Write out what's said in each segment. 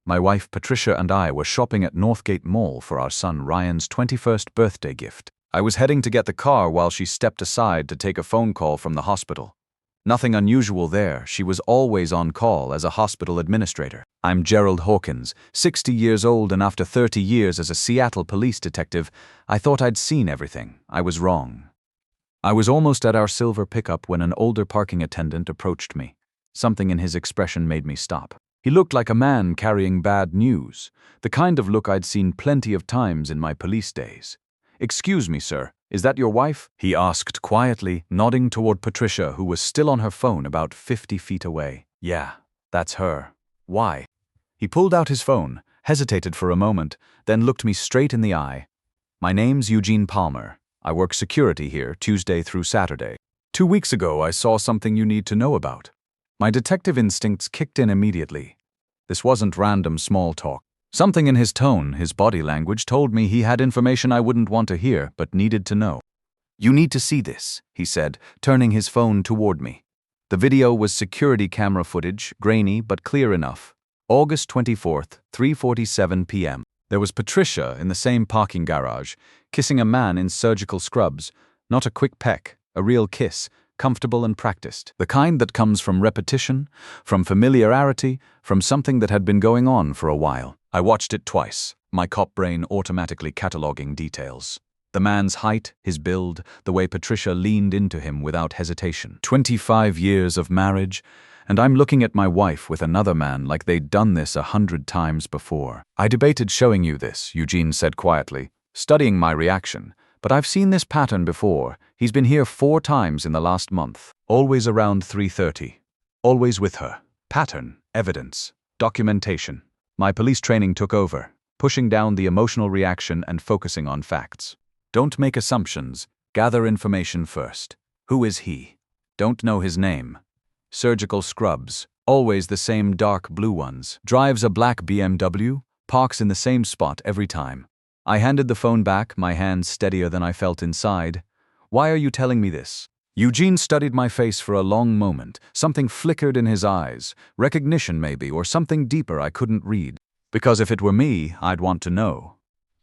My wife Patricia and I were shopping at Northgate Mall for our son Ryan's 21st birthday gift. I was heading to get the car while she stepped aside to take a phone call from the hospital. Nothing unusual there. She was always on call as a hospital administrator. I'm Gerald Hawkins, 60 years old, and after 30 years as a Seattle police detective, I thought I'd seen everything. I was wrong. I was almost at our silver pickup when an older parking attendant approached me. Something in his expression made me stop. He looked like a man carrying bad news, the kind of look I'd seen plenty of times in my police days. "Excuse me, sir, is that your wife?" he asked quietly, nodding toward Patricia, who was still on her phone about 50 feet away. "Yeah, that's her. Why?" He pulled out his phone, hesitated for a moment, then looked me straight in the eye. "My name's Eugene Palmer. I work security here, Tuesday through Saturday. 2 weeks ago, I saw something you need to know about." My detective instincts kicked in immediately. This wasn't random small talk. Something in his tone, his body language, told me he had information I wouldn't want to hear, but needed to know. "You need to see this," he said, turning his phone toward me. The video was security camera footage, grainy but clear enough. August 24th, 3:47 p.m. There was Patricia in the same parking garage, kissing a man in surgical scrubs. Not a quick peck, a real kiss, comfortable and practiced. The kind that comes from repetition, from familiarity, from something that had been going on for a while. I watched it twice, my cop brain automatically cataloging details. The man's height, his build, the way Patricia leaned into him without hesitation. 25 years of marriage, and I'm looking at my wife with another man like they'd done this 100 times before. "I debated showing you this," Eugene said quietly, studying my reaction. "But I've seen this pattern before. He's been here 4 times in the last month. Always around 3:30. Always with her. Pattern, evidence, documentation." My police training took over, pushing down the emotional reaction and focusing on facts. Don't make assumptions. Gather information first. Who is he? Don't know his name. Surgical scrubs. Always the same dark blue ones. Drives a black BMW. Parks in the same spot every time. I handed the phone back, my hands steadier than I felt inside. "Why are you telling me this?" Eugene studied my face for a long moment. Something flickered in his eyes. Recognition maybe, or something deeper I couldn't read. "Because if it were me, I'd want to know.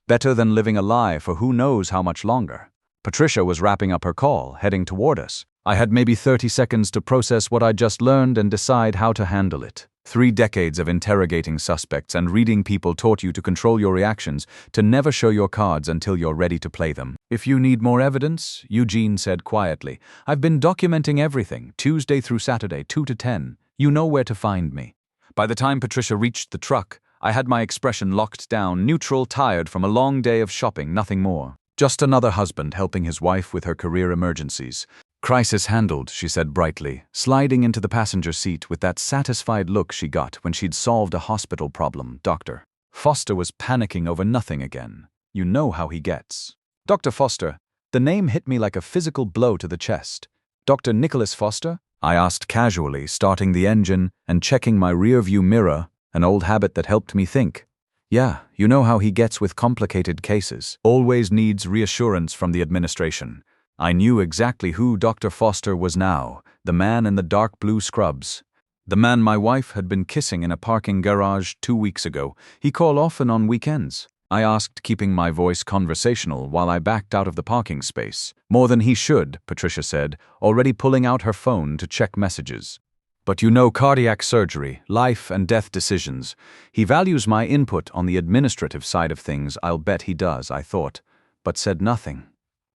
Better than living a lie for who knows how much longer." Patricia was wrapping up her call, heading toward us. I had maybe 30 seconds to process what I'd just learned and decide how to handle it. 3 decades of interrogating suspects and reading people taught you to control your reactions, to never show your cards until you're ready to play them. "If you need more evidence," Eugene said quietly, "I've been documenting everything, Tuesday through Saturday, 2 to 10. You know where to find me." By the time Patricia reached the truck, I had my expression locked down, neutral, tired from a long day of shopping, nothing more. Just another husband helping his wife with her career emergencies. "Crisis handled," she said brightly, sliding into the passenger seat with that satisfied look she got when she'd solved a hospital problem. Dr. Foster was panicking over nothing again. You know how he gets. "Dr. Foster." The name hit me like a physical blow to the chest. "Dr. Nicholas Foster?" I asked casually, starting the engine and checking my rearview mirror, an old habit that helped me think. "Yeah, you know how he gets with complicated cases. Always needs reassurance from the administration." I knew exactly who Dr. Foster was now, the man in the dark blue scrubs. The man my wife had been kissing in a parking garage 2 weeks ago. He called often on weekends. I asked, keeping my voice conversational while I backed out of the parking space. "More than he should," Patricia said, already pulling out her phone to check messages. "But you know cardiac surgery, life and death decisions. He values my input on the administrative side of things, I'll bet he does," I thought, but said nothing.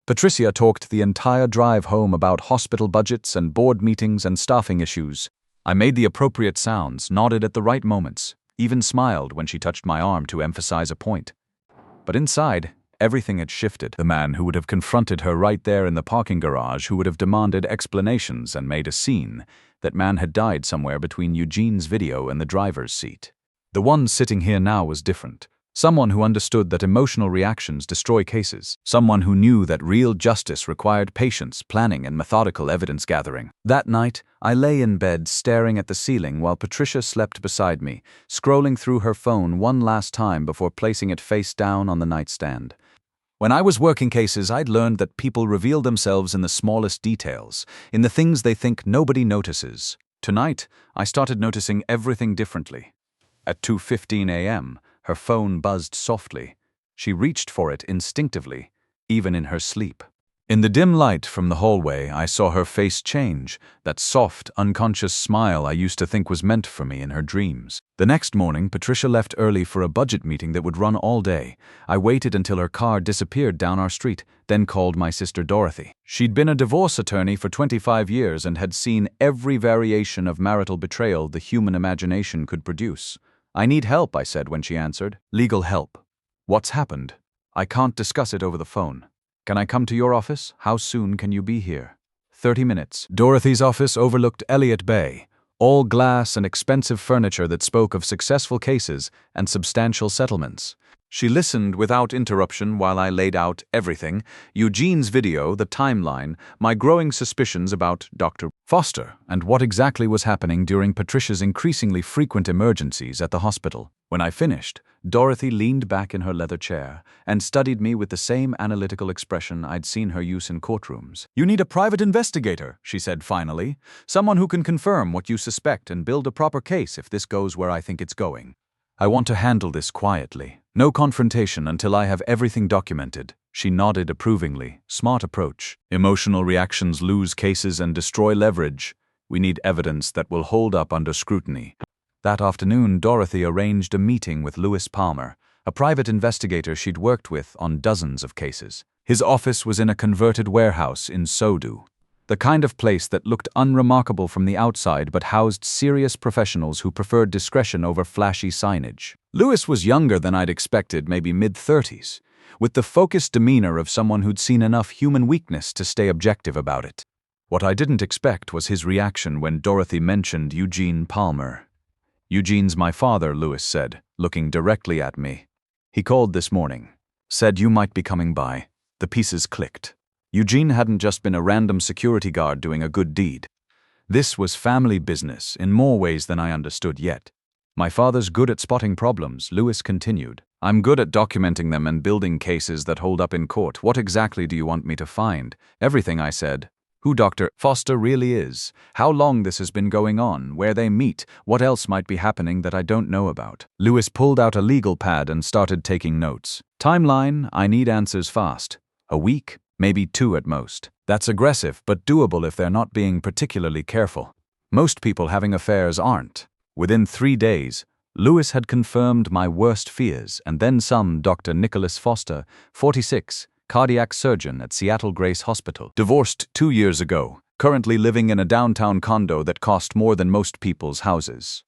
Patricia talked the entire drive home about hospital budgets and board meetings and staffing issues. I made the appropriate sounds, nodded at the right moments, even smiled when she touched my arm to emphasize a point. But inside, everything had shifted. The man who would have confronted her right there in the parking garage, who would have demanded explanations and made a scene, that man had died somewhere between Eugene's video and the driver's seat. The one sitting here now was different. Someone who understood that emotional reactions destroy cases. Someone who knew that real justice required patience, planning, and methodical evidence gathering. That night, I lay in bed staring at the ceiling while Patricia slept beside me, scrolling through her phone one last time before placing it face down on the nightstand. When I was working cases, I'd learned that people reveal themselves in the smallest details, in the things they think nobody notices. Tonight, I started noticing everything differently. At 2:15 a.m., her phone buzzed softly. She reached for it instinctively, even in her sleep. In the dim light from the hallway, I saw her face change, that soft, unconscious smile I used to think was meant for me in her dreams. The next morning, Patricia left early for a budget meeting that would run all day. I waited until her car disappeared down our street, then called my sister Dorothy. She'd been a divorce attorney for 25 years and had seen every variation of marital betrayal the human imagination could produce. "I need help," I said when she answered. "Legal help." "What's happened?" "I can't discuss it over the phone." "Can I come to your office? How soon can you be here?" 30 minutes. Dorothy's office overlooked Elliott Bay, all glass and expensive furniture that spoke of successful cases and substantial settlements. She listened without interruption while I laid out everything: Eugene's video, the timeline, my growing suspicions about Dr. Foster, and what exactly was happening during Patricia's increasingly frequent emergencies at the hospital. When I finished, Dorothy leaned back in her leather chair and studied me with the same analytical expression I'd seen her use in courtrooms. "You need a private investigator," she said finally. "Someone who can confirm what you suspect and build a proper case if this goes where I think it's going. I want to handle this quietly. No confrontation until I have everything documented." She nodded approvingly. "Smart approach. Emotional reactions lose cases and destroy leverage. We need evidence that will hold up under scrutiny." That afternoon, Dorothy arranged a meeting with Lewis Palmer, a private investigator she'd worked with on dozens of cases. His office was in a converted warehouse in Sodo, the kind of place that looked unremarkable from the outside but housed serious professionals who preferred discretion over flashy signage. Lewis was younger than I'd expected, maybe mid-30s, with the focused demeanor of someone who'd seen enough human weakness to stay objective about it. What I didn't expect was his reaction when Dorothy mentioned Eugene Palmer. "Eugene's my father," Lewis said, looking directly at me. "He called this morning. Said you might be coming by." The pieces clicked. Eugene hadn't just been a random security guard doing a good deed. This was family business in more ways than I understood yet. "My father's good at spotting problems," Lewis continued. "I'm good at documenting them and building cases that hold up in court. What exactly do you want me to find?" "Everything," I said. "Who Dr. Foster really is, how long this has been going on, where they meet, what else might be happening that I don't know about." Lewis pulled out a legal pad and started taking notes. "Timeline, I need answers fast. A week, maybe 2 at most. That's aggressive, but doable if they're not being particularly careful. Most people having affairs aren't." Within 3 days, Lewis had confirmed my worst fears, and then some. Dr. Nicholas Foster, 46, cardiac surgeon at Seattle Grace Hospital. Divorced 2 years ago, currently living in a downtown condo that cost more than most people's houses.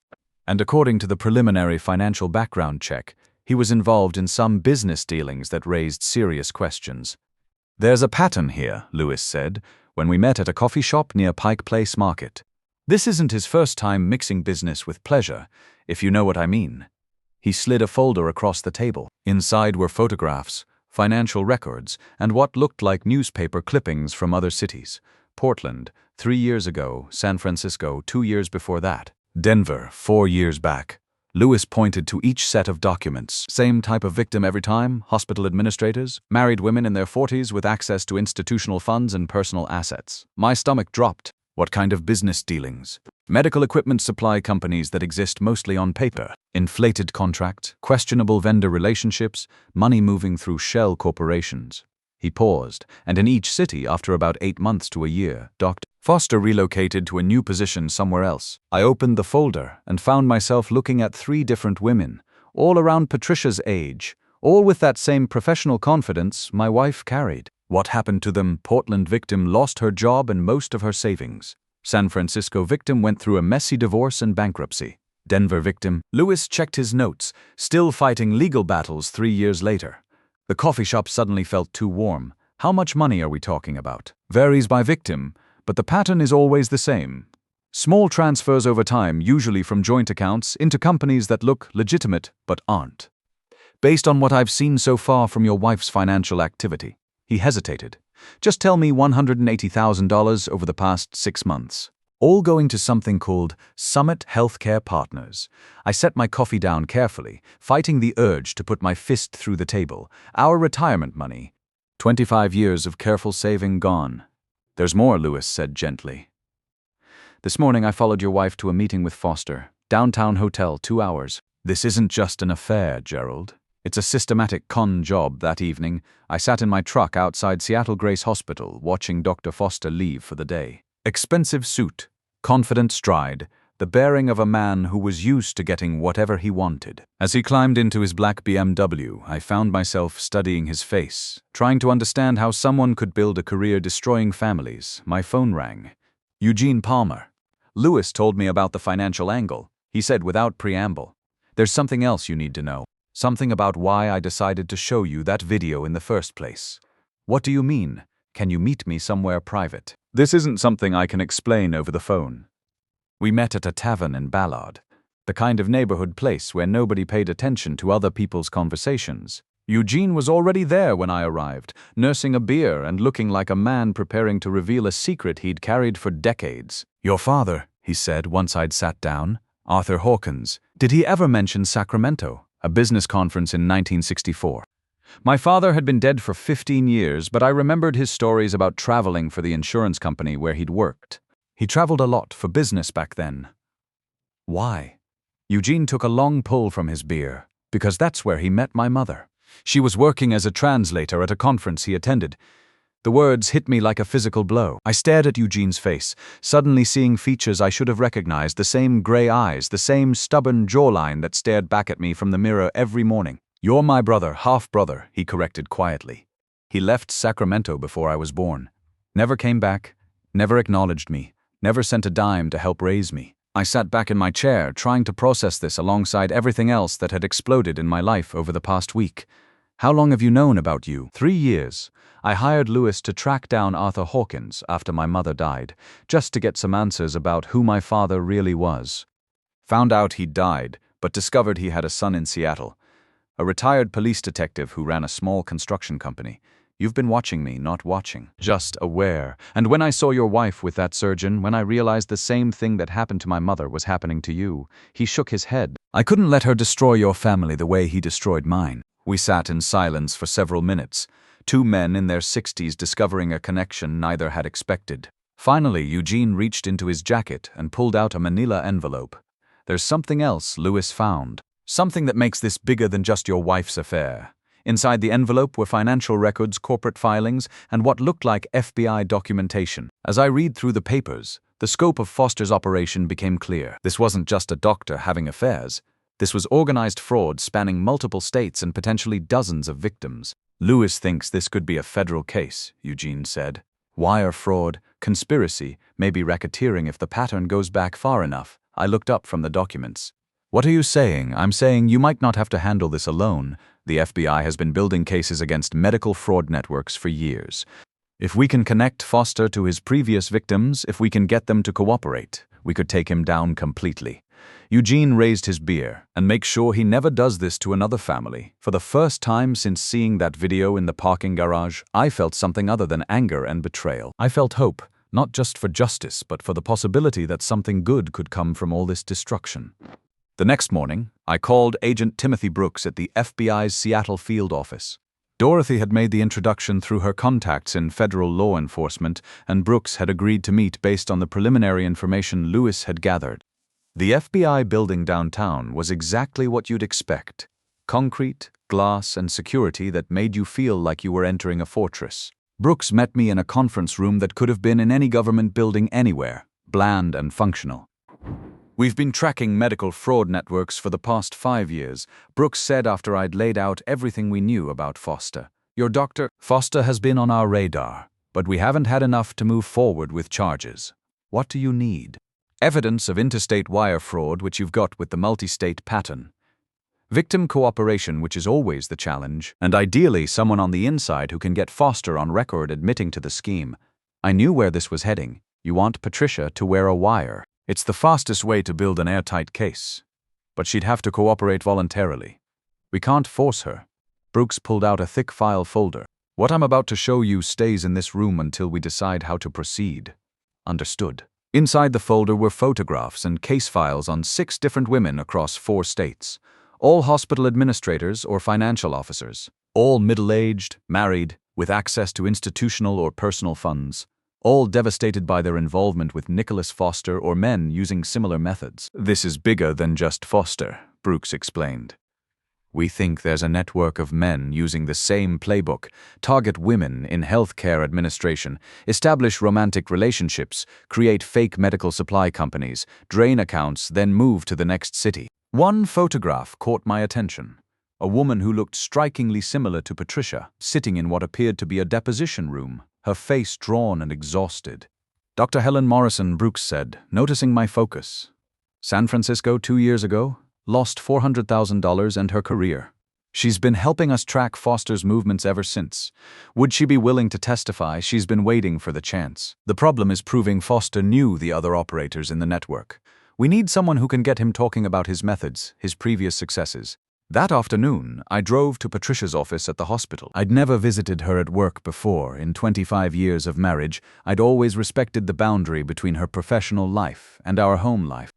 And according to the preliminary financial background check, he was involved in some business dealings that raised serious questions. "There's a pattern here," Lewis said, when we met at a coffee shop near Pike Place Market. "This isn't his first time mixing business with pleasure, if you know what I mean." He slid a folder across the table. Inside were photographs, financial records, and what looked like newspaper clippings from other cities. Portland, 3 years ago; San Francisco, 2 years before that; Denver, 4 years back. Lewis pointed to each set of documents. Same type of victim every time: hospital administrators, married women in their 40s with access to institutional funds and personal assets. My stomach dropped. What kind of business dealings? Medical equipment supply companies that exist mostly on paper. Inflated contracts, questionable vendor relationships, money moving through shell corporations. He paused, and in each city, after about 8 months to a year, Dr. Foster relocated to a new position somewhere else. I opened the folder and found myself looking at 3 different women, all around Patricia's age, all with that same professional confidence my wife carried. What happened to them? Portland victim lost her job and most of her savings. San Francisco victim went through a messy divorce and bankruptcy. Denver victim. Lewis checked his notes, still fighting legal battles 3 years later. The coffee shop suddenly felt too warm. How much money are we talking about? Varies by victim, but the pattern is always the same. Small transfers over time, usually from joint accounts, into companies that look legitimate but aren't. Based on what I've seen so far from your wife's financial activity. He hesitated. Just tell me $180,000 over the past 6 months. All going to something called Summit Healthcare Partners. I set my coffee down carefully, fighting the urge to put my fist through the table. Our retirement money. 25 years of careful saving gone. There's more, Lewis said gently. This morning I followed your wife to a meeting with Foster. Downtown hotel, 2 hours. This isn't just an affair, Gerald. It's a systematic con job. That evening, I sat in my truck outside Seattle Grace Hospital watching Dr. Foster leave for the day. Expensive suit, confident stride, the bearing of a man who was used to getting whatever he wanted. As he climbed into his black BMW, I found myself studying his face, trying to understand how someone could build a career destroying families. My phone rang. Eugene Palmer. Lewis told me about the financial angle. He said without preamble, "There's something else you need to know. Something about why I decided to show you that video in the first place." "What do you mean? Can you meet me somewhere private?" "This isn't something I can explain over the phone." We met at a tavern in Ballard, the kind of neighborhood place where nobody paid attention to other people's conversations. Eugene was already there when I arrived, nursing a beer and looking like a man preparing to reveal a secret he'd carried for decades. "Your father," he said once I'd sat down, "Arthur Hawkins. Did he ever mention Sacramento, a business conference in 1964? My father had been dead for 15 years, but I remembered his stories about traveling for the insurance company where he'd worked. He traveled a lot for business back then." "Why?" Eugene took a long pull from his beer. "Because that's where he met my mother. She was working as a translator at a conference he attended." The words hit me like a physical blow. I stared at Eugene's face, suddenly seeing features I should have recognized, the same gray eyes, the same stubborn jawline that stared back at me from the mirror every morning. "You're my brother, half-brother," he corrected quietly. "He left Sacramento before I was born. Never came back, never acknowledged me, never sent a dime to help raise me." I sat back in my chair, trying to process this alongside everything else that had exploded in my life over the past week. "How long have you known about you?" 3 years. I hired Lewis to track down Arthur Hawkins after my mother died, just to get some answers about who my father really was. Found out he'd died, but discovered he had a son in Seattle, a retired police detective who ran a small construction company. "You've been watching me, not watching. Just aware. And when I saw your wife with that surgeon, when I realized the same thing that happened to my mother was happening to you," he shook his head. "I couldn't let her destroy your family the way he destroyed mine." We sat in silence for several minutes, two men in their 60s discovering a connection neither had expected. Finally, Eugene reached into his jacket and pulled out a manila envelope. "There's something else Lewis found. Something that makes this bigger than just your wife's affair." Inside the envelope were financial records, corporate filings, and what looked like FBI documentation. As I read through the papers, the scope of Foster's operation became clear. This wasn't just a doctor having affairs. This was organized fraud spanning multiple states and potentially dozens of victims. "Lewis thinks this could be a federal case," Eugene said. "Wire fraud, conspiracy, maybe racketeering if the pattern goes back far enough." I looked up from the documents. "What are you saying?" "I'm saying you might not have to handle this alone. The FBI has been building cases against medical fraud networks for years. If we can connect Foster to his previous victims, if we can get them to cooperate, we could take him down completely." Eugene raised his beer. "And make sure he never does this to another family." For the first time since seeing that video in the parking garage, I felt something other than anger and betrayal. I felt hope, not just for justice, but for the possibility that something good could come from all this destruction. The next morning, I called Agent Timothy Brooks at the FBI's Seattle field office. Dorothy had made the introduction through her contacts in federal law enforcement, and Brooks had agreed to meet based on the preliminary information Lewis had gathered. The FBI building downtown was exactly what you'd expect. Concrete, glass, and security that made you feel like you were entering a fortress. Brooks met me in a conference room that could have been in any government building anywhere, bland and functional. "We've been tracking medical fraud networks for the past 5 years, Brooks said after I'd laid out everything we knew about Foster. "Your doctor, Foster has been on our radar, but we haven't had enough to move forward with charges." "What do you need?" "Evidence of interstate wire fraud, which you've got with the multi-state pattern. Victim cooperation, which is always the challenge, and ideally someone on the inside who can get Foster on record admitting to the scheme." I knew where this was heading. You want Patricia to wear a wire. It's the fastest way to build an airtight case. But she'd have to cooperate voluntarily. We can't force her. Brooks pulled out a thick file folder. "What I'm about to show you stays in this room until we decide how to proceed." Understood. Inside the folder were photographs and case files on 6 different women across 4 states. All hospital administrators or financial officers. All middle-aged, married, with access to institutional or personal funds. all devastated by their involvement with Nicholas Foster or men using similar methods. This is bigger than just Foster, Brooks explained. We think there's a network of men using the same playbook, target women in healthcare administration, establish romantic relationships, create fake medical supply companies, drain accounts, then move to the next city. One photograph caught my attention. A woman who looked strikingly similar to Patricia, sitting in what appeared to be a deposition room, her face drawn and exhausted. Dr. Helen Morrison, Brooks said, noticing my focus. San Francisco 2 years ago, lost $400,000 and her career. She's been helping us track Foster's movements ever since. Would she be willing to testify? She's been waiting for the chance. The problem is proving Foster knew the other operators in the network. We need someone who can get him talking about his methods, his previous successes. That afternoon, I drove to Patricia's office at the hospital. I'd never visited her at work before. In 25 years of marriage, I'd always respected the boundary between her professional life and our home life.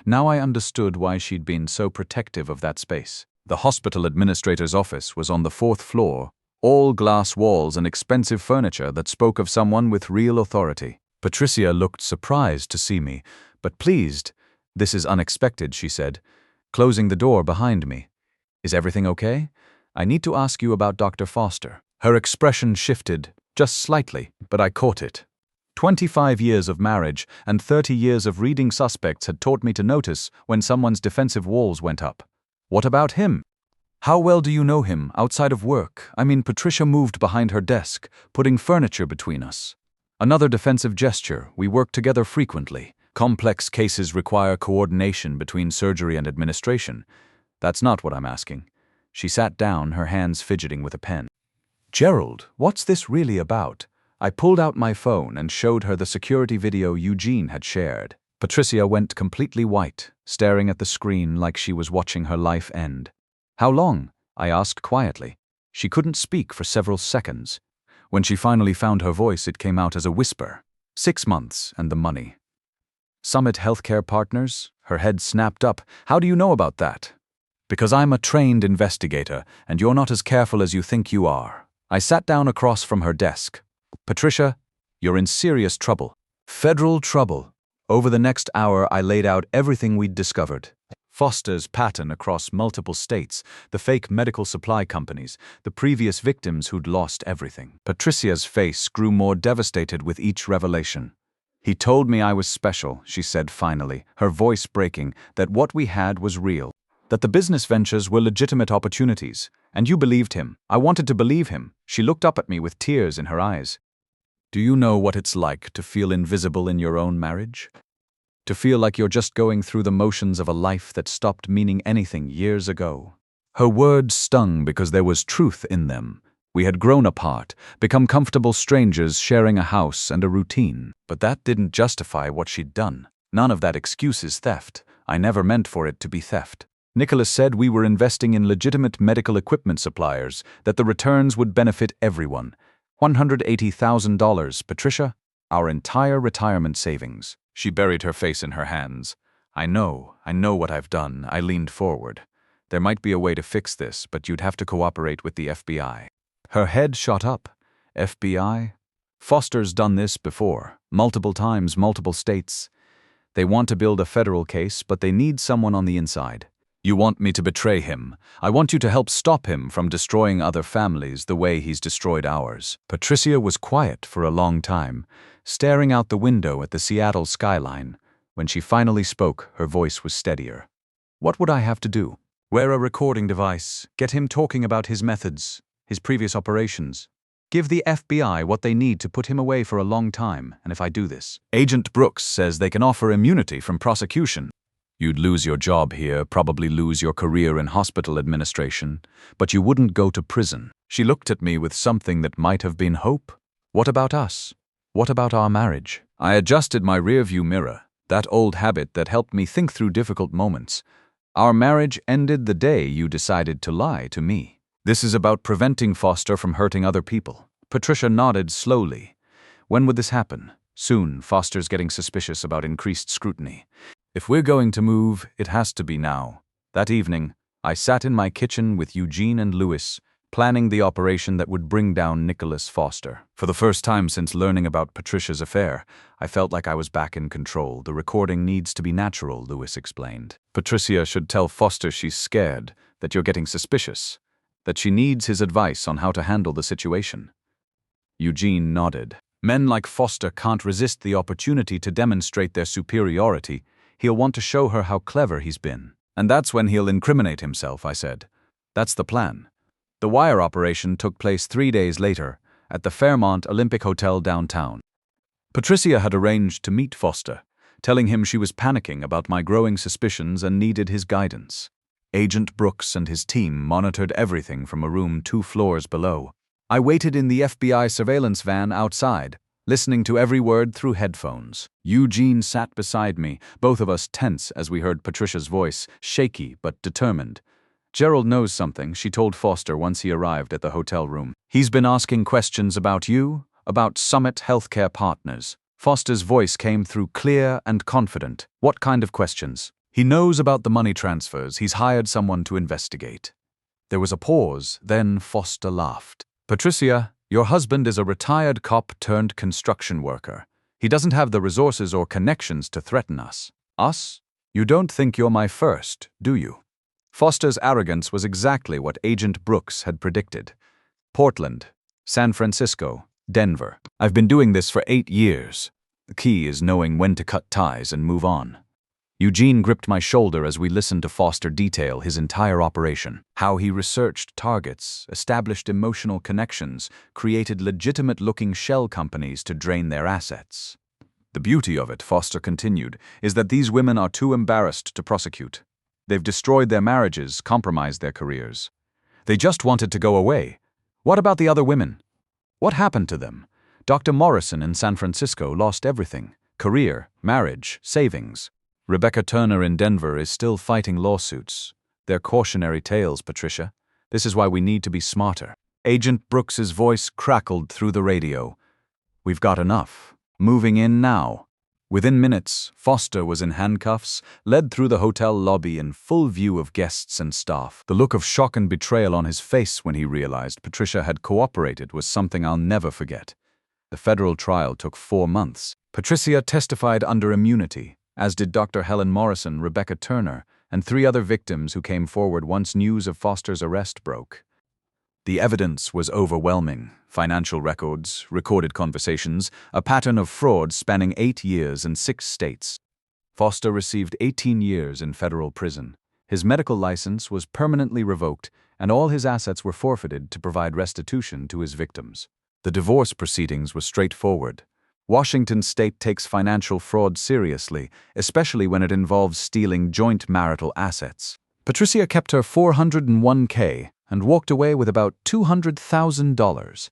Now I understood why she'd been so protective of that space. The hospital administrator's office was on the 4th floor, all glass walls and expensive furniture that spoke of someone with real authority. Patricia looked surprised to see me, but pleased. "This is unexpected," she said, closing the door behind me. "Is everything okay? I need to ask you about Dr. Foster." Her expression shifted, just slightly, but I caught it. 25 years of marriage and 30 years of reading suspects had taught me to notice when someone's defensive walls went up. "What about him? How well do you know him outside of work?" I mean, Patricia moved behind her desk, putting furniture between us. Another defensive gesture. "We work together frequently. Complex cases require coordination between surgery and administration." "That's not what I'm asking." She sat down, her hands fidgeting with a pen. "Gerald, what's this really about?" I pulled out my phone and showed her the security video Eugene had shared. Patricia went completely white, staring at the screen like she was watching her life end. "How long?" I asked quietly. She couldn't speak for several seconds. When she finally found her voice, it came out as a whisper. 6 months, and the money. "Summit Healthcare Partners?" Her head snapped up. "How do you know about that?" "Because I'm a trained investigator, and you're not as careful as you think you are." I sat down across from her desk. "Patricia, you're in serious trouble. Federal trouble." Over the next hour, I laid out everything we'd discovered. Foster's pattern across multiple states, the fake medical supply companies, the previous victims who'd lost everything. Patricia's face grew more devastated with each revelation. "He told me I was special," she said finally, her voice breaking, "that what we had was real, that the business ventures were legitimate opportunities, and you believed him. I wanted to believe him." She looked up at me with tears in her eyes. "Do you know what it's like to feel invisible in your own marriage? To feel like you're just going through the motions of a life that stopped meaning anything years ago?" Her words stung because there was truth in them. We had grown apart, become comfortable strangers sharing a house and a routine. But that didn't justify what she'd done. None of that excuses theft. I never meant for it to be theft. Nicholas said we were investing in legitimate medical equipment suppliers, that the returns would benefit everyone. $180,000, Patricia, our entire retirement savings. She buried her face in her hands. I know what I've done." I leaned forward. "There might be a way to fix this, but you'd have to cooperate with the FBI." Her head shot up. "FBI? Foster's done this before. Multiple times, multiple states. They want to build a federal case, but they need someone on the inside. You want me to betray him. I want you to help stop him from destroying other families the way he's destroyed ours." Patricia was quiet for a long time, staring out the window at the Seattle skyline. When she finally spoke, her voice was steadier. "What would I have to do? Wear a recording device, get him talking about his methods, his previous operations. Give the FBI what they need to put him away for a long time, and if I do this, Agent Brooks says they can offer immunity from prosecution. You'd lose your job here, probably lose your career in hospital administration, but you wouldn't go to prison." She looked at me with something that might have been hope. "What about us? What about our marriage?" I adjusted my rearview mirror, that old habit that helped me think through difficult moments. "Our marriage ended the day you decided to lie to me. This is about preventing Foster from hurting other people." Patricia nodded slowly. "When would this happen?" "Soon. Foster's getting suspicious about increased scrutiny. If we're going to move, it has to be now." That evening, I sat in my kitchen with Eugene and Louis, planning the operation that would bring down Nicholas Foster. For the first time since learning about Patricia's affair, I felt like I was back in control. The recording needs to be natural, Lewis explained. Patricia should tell Foster she's scared, that you're getting suspicious, that she needs his advice on how to handle the situation. Eugene nodded. Men like Foster can't resist the opportunity to demonstrate their superiority. He'll want to show her how clever he's been. And that's when he'll incriminate himself, I said. That's the plan. The wire operation took place 3 days later at the Fairmont Olympic Hotel downtown. Patricia had arranged to meet Foster, telling him she was panicking about my growing suspicions and needed his guidance. Agent Brooks and his team monitored everything from a room 2 floors below. I waited in the FBI surveillance van outside, listening to every word through headphones. Eugene sat beside me, both of us tense as we heard Patricia's voice, shaky but determined. Gerald knows something, she told Foster once he arrived at the hotel room. He's been asking questions about you, about Summit Healthcare Partners. Foster's voice came through clear and confident. What kind of questions? He knows about the money transfers. He's hired someone to investigate. There was a pause, then Foster laughed. Patricia, your husband is a retired cop turned construction worker. He doesn't have the resources or connections to threaten us. Us? You don't think you're my first, do you? Foster's arrogance was exactly what Agent Brooks had predicted. Portland, San Francisco, Denver. I've been doing this for 8 years. The key is knowing when to cut ties and move on. Eugene gripped my shoulder as we listened to Foster detail his entire operation. How he researched targets, established emotional connections, created legitimate-looking shell companies to drain their assets. The beauty of it, Foster continued, is that these women are too embarrassed to prosecute. They've destroyed their marriages, compromised their careers. They just wanted to go away. What about the other women? What happened to them? Dr. Morrison in San Francisco lost everything. Career, marriage, savings. Rebecca Turner in Denver is still fighting lawsuits. They're cautionary tales, Patricia. This is why we need to be smarter. Agent Brooks's voice crackled through the radio. We've got enough. Moving in now. Within minutes, Foster was in handcuffs, led through the hotel lobby in full view of guests and staff. The look of shock and betrayal on his face when he realized Patricia had cooperated was something I'll never forget. The federal trial took 4 months. Patricia testified under immunity, as did Dr. Helen Morrison, Rebecca Turner, and 3 other victims who came forward once news of Foster's arrest broke. The evidence was overwhelming. Financial records, recorded conversations, a pattern of fraud spanning 8 years in 6 states. Foster received 18 years in federal prison. His medical license was permanently revoked, and all his assets were forfeited to provide restitution to his victims. The divorce proceedings were straightforward. Washington state takes financial fraud seriously, especially when it involves stealing joint marital assets. Patricia kept her $401K and walked away with about $200,000.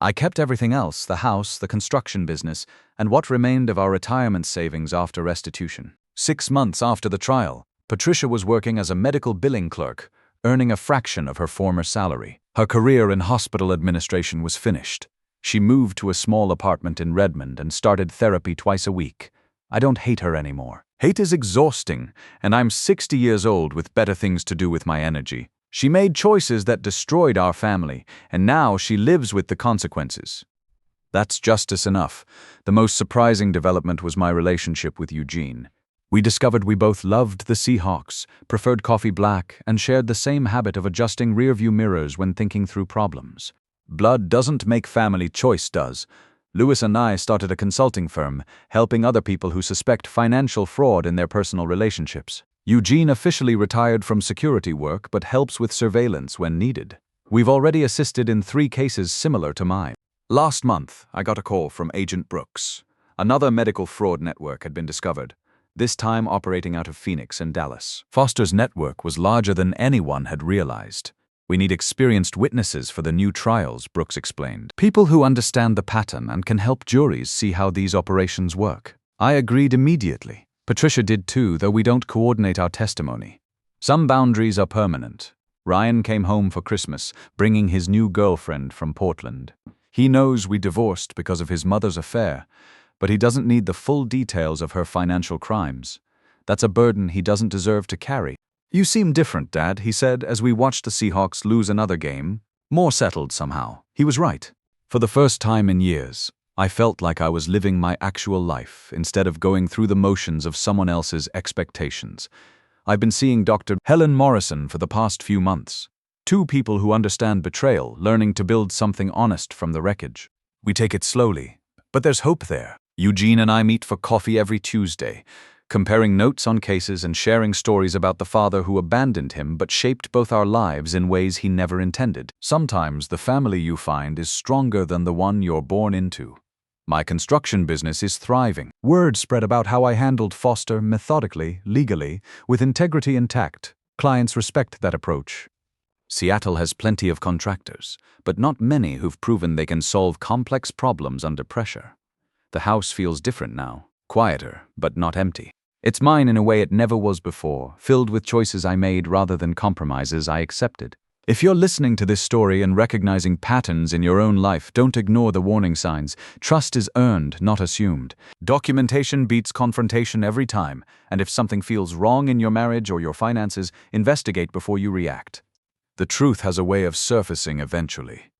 I kept everything else, the house, the construction business, and what remained of our retirement savings after restitution. 6 months after the trial, Patricia was working as a medical billing clerk, earning a fraction of her former salary. Her career in hospital administration was finished. She moved to a small apartment in Redmond and started therapy twice a week. I don't hate her anymore. Hate is exhausting, and I'm 60 years old with better things to do with my energy. She made choices that destroyed our family, and now she lives with the consequences. That's justice enough. The most surprising development was my relationship with Eugene. We discovered we both loved the Seahawks, preferred coffee black, and shared the same habit of adjusting rearview mirrors when thinking through problems. Blood doesn't make family, choice does. Lewis and I started a consulting firm, helping other people who suspect financial fraud in their personal relationships. Eugene officially retired from security work but helps with surveillance when needed. We've already assisted in 3 cases similar to mine. Last month, I got a call from Agent Brooks. Another medical fraud network had been discovered, this time operating out of Phoenix and Dallas. Foster's network was larger than anyone had realized. We need experienced witnesses for the new trials, Brooks explained. People who understand the pattern and can help juries see how these operations work. I agreed immediately. Patricia did too, though we don't coordinate our testimony. Some boundaries are permanent. Ryan came home for Christmas, bringing his new girlfriend from Portland. He knows we divorced because of his mother's affair, but he doesn't need the full details of her financial crimes. That's a burden he doesn't deserve to carry. You seem different, Dad, he said as we watched the Seahawks lose another game. More settled somehow. He was right. For the first time in years, I felt like I was living my actual life instead of going through the motions of someone else's expectations. I've been seeing Dr. Helen Morrison for the past few months. Two people who understand betrayal, learning to build something honest from the wreckage. We take it slowly, but there's hope there. Eugene and I meet for coffee every Tuesday, comparing notes on cases and sharing stories about the father who abandoned him but shaped both our lives in ways he never intended. Sometimes the family you find is stronger than the one you're born into. My construction business is thriving. Word spread about how I handled Foster methodically, legally, with integrity and tact. Clients respect that approach. Seattle has plenty of contractors, but not many who've proven they can solve complex problems under pressure. The house feels different now, quieter, but not empty. It's mine in a way it never was before, filled with choices I made rather than compromises I accepted. If you're listening to this story and recognizing patterns in your own life, don't ignore the warning signs. Trust is earned, not assumed. Documentation beats confrontation every time, and if something feels wrong in your marriage or your finances, investigate before you react. The truth has a way of surfacing eventually.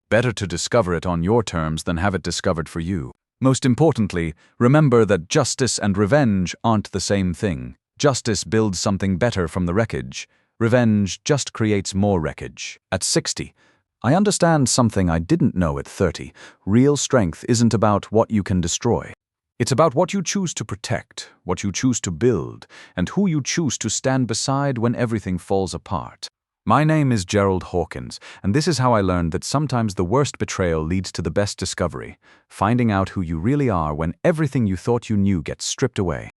Better to discover it on your terms than have it discovered for you. Most importantly, remember that justice and revenge aren't the same thing. Justice builds something better from the wreckage. Revenge just creates more wreckage. At 60, I understand something I didn't know at 30. Real strength isn't about what you can destroy. It's about what you choose to protect, what you choose to build, and who you choose to stand beside when everything falls apart. My name is Gerald Hawkins, and this is how I learned that sometimes the worst betrayal leads to the best discovery, finding out who you really are when everything you thought you knew gets stripped away.